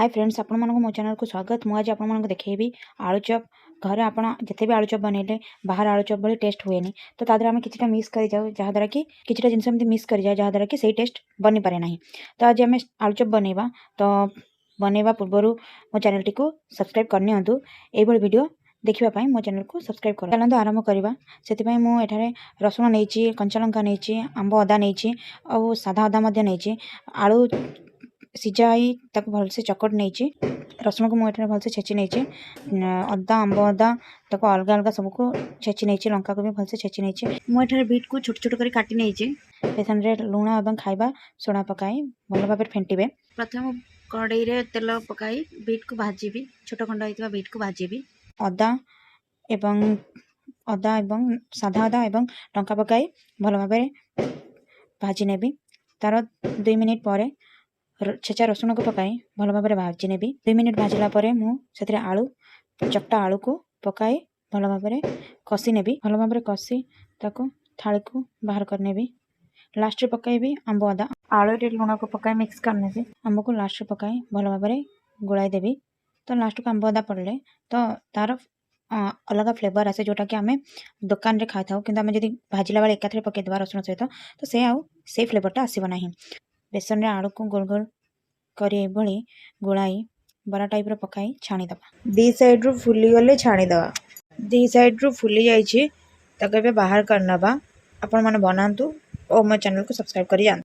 Hi friends आपण मानक मो चैनल को स्वागत। मुझे आपण मानक देखैबी आलू चॉप घरे आपण जते भी आलू चॉप बनैले बाहर आलू चॉप भली टेस्ट हुएनी। तो तादर आम किछटा मिस कर जाऊ जहाँ द्वारा कि किछटा जिनस एमती मिस कर जाए जहाँ द्वारा कि सही टेस्ट बनी पारे नाही। तो आज आम आलू चॉप बनैबा। तो बनैबा पूर्व मो चैनल टी को सब्सक्राइब करनी हूँ। ये वीडियो देखा मो चैनल को सब्सक्राइब कर चलते आरंभ करवा। से मुझे रसुण नहीं कंचा लंका नहीं आंब अदा नहीं और साधा अदा नहीं आलू सिझाई भलसे चकट नहीं रसुण को मुझे भलसे छेची नहीं अदा आंब अदा तक अलग अलग सबको छेची नहीं लंका को भी भलसे छेची नहीं मुझे बीट को छोट छोट कर काटी नहीं बेसन रे लुण और खाइबा सोडा पकाई भल भाव फेंटे। प्रथम कड़ई रे तेल पकाई बीट को भाजी छोट खंड होता बीट को भाजी अदा एवं अदा एवं साधा अदा एवं लंका पकाई भल भाव भाजी नेबी। तार 2 मिनिट पर छेचा रसुण को पकाई भल भाव भाजी नेबी। 2 मिनिट भाजला से आलू चकटा आलू को पकाई भल भाव कषि नेबी। भल भाव कषि ताको थाली को बाहर कर नेबी। लास्ट पकाइबी आंब अदा आलू रे लुण को पकाई मिक्स करनेबी। आंब को लास्ट पकाई भल भाव गोलाई देबी। तो लास्ट को आंब अदा पड़े तो तार अलग फ्लेवर आसे जोटा कि आम दुकान रे खाई था कि भाजिला बेले एकाथरे पकईदेवा रसुण सहित तो से फ्लेवरटा आसब ना। बेसन रे आलू को गोल गोल करी भली गोलाई बरा टाइप रो पकाई छाणीदबा। दी साइड रू फुली गले छाणीदबा। दी साइड रू फुली जाइए बाहर करनबा। आपण माने बनातु और मो चैनल को सब्सक्राइब करी जान।